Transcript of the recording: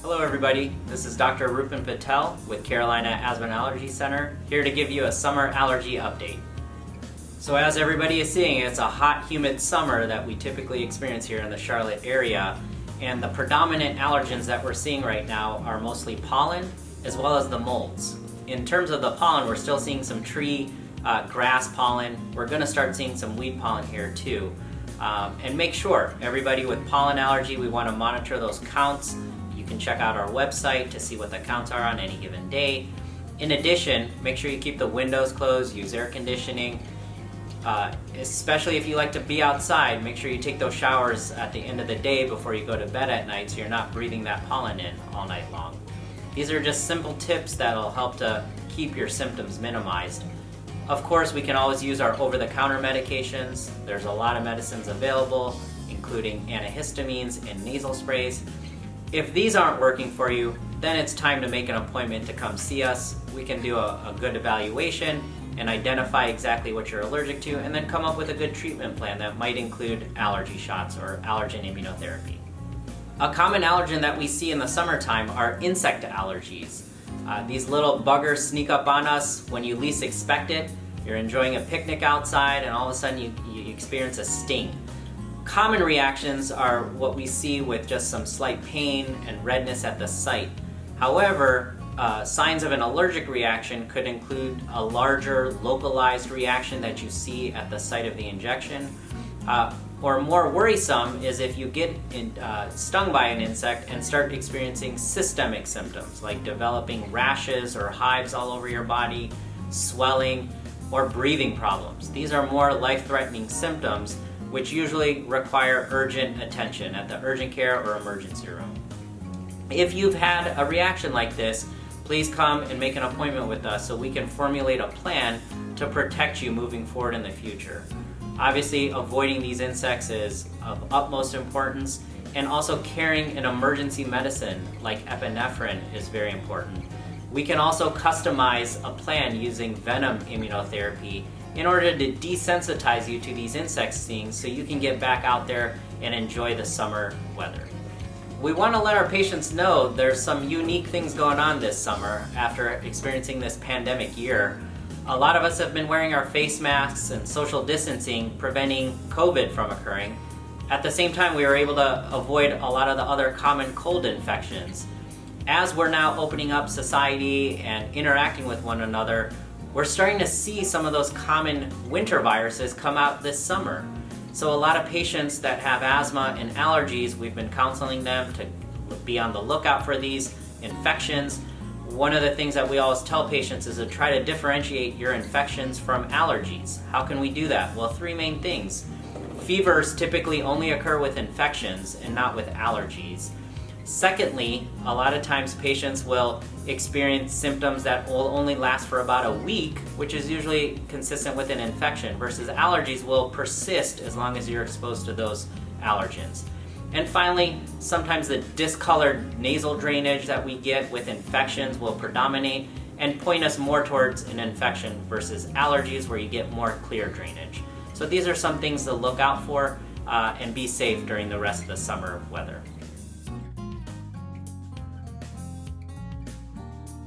Hello everybody, this is Dr. Roopen Patel with Carolina Asthma and Allergy Center, here to give you a summer allergy update. So as everybody is seeing, it's a hot, humid summer that we typically experience here in the Charlotte area, and the predominant allergens that we're seeing right now are mostly pollen as well as the molds. In terms of the pollen, we're still seeing some tree, grass pollen. We're going to start seeing some weed pollen here too. And make sure, everybody with pollen allergy, we want to monitor those counts. You can check out our website to see what the counts are on any given day. In addition, make sure you keep the windows closed, use air conditioning. Especially if you like to be outside, make sure you take those showers at the end of the day before you go to bed at night so you're not breathing that pollen in all night long. These are just simple tips that'll help to keep your symptoms minimized. Of course, we can always use our over-the-counter medications. There's a lot of medicines available, including antihistamines and nasal sprays. If these aren't working for you, then it's time to make an appointment to come see us. We can do a good evaluation and identify exactly what you're allergic to, and then come up with a good treatment plan that might include allergy shots or allergen immunotherapy. A common allergen that we see in the summertime are insect allergies. These little buggers sneak up on us when you least expect it. You're enjoying a picnic outside and all of a sudden you experience a sting. Common reactions are what we see with just some slight pain and redness at the site. However, signs of an allergic reaction could include a larger localized reaction that you see at the site of the injection. Or more worrisome is if you get stung by an insect and start experiencing systemic symptoms like developing rashes or hives all over your body, swelling, or breathing problems. These are more life-threatening symptoms which usually require urgent attention at the urgent care or emergency room. If you've had a reaction like this, please come and make an appointment with us so we can formulate a plan to protect you moving forward in the future. Obviously, avoiding these insects is of utmost importance, and also carrying an emergency medicine like epinephrine is very important. We can also customize a plan using venom immunotherapy in order to desensitize you to these insect stings so you can get back out there and enjoy the summer weather. We want to let our patients know there's some unique things going on this summer after experiencing this pandemic year. A lot of us have been wearing our face masks and social distancing, preventing COVID from occurring. At the same time, we were able to avoid a lot of the other common cold infections. As we're now opening up society and interacting with one another, we're starting to see some of those common winter viruses come out this summer. So a lot of patients that have asthma and allergies, we've been counseling them to be on the lookout for these infections. One of the things that we always tell patients is to try to differentiate your infections from allergies. How can we do that? Well, three main things. Fevers typically only occur with infections and not with allergies. Secondly, a lot of times patients will experience symptoms that will only last for about a week, which is usually consistent with an infection, versus allergies will persist as long as you're exposed to those allergens. And finally, sometimes the discolored nasal drainage that we get with infections will predominate and point us more towards an infection versus allergies where you get more clear drainage. So these are some things to look out for and be safe during the rest of the summer weather.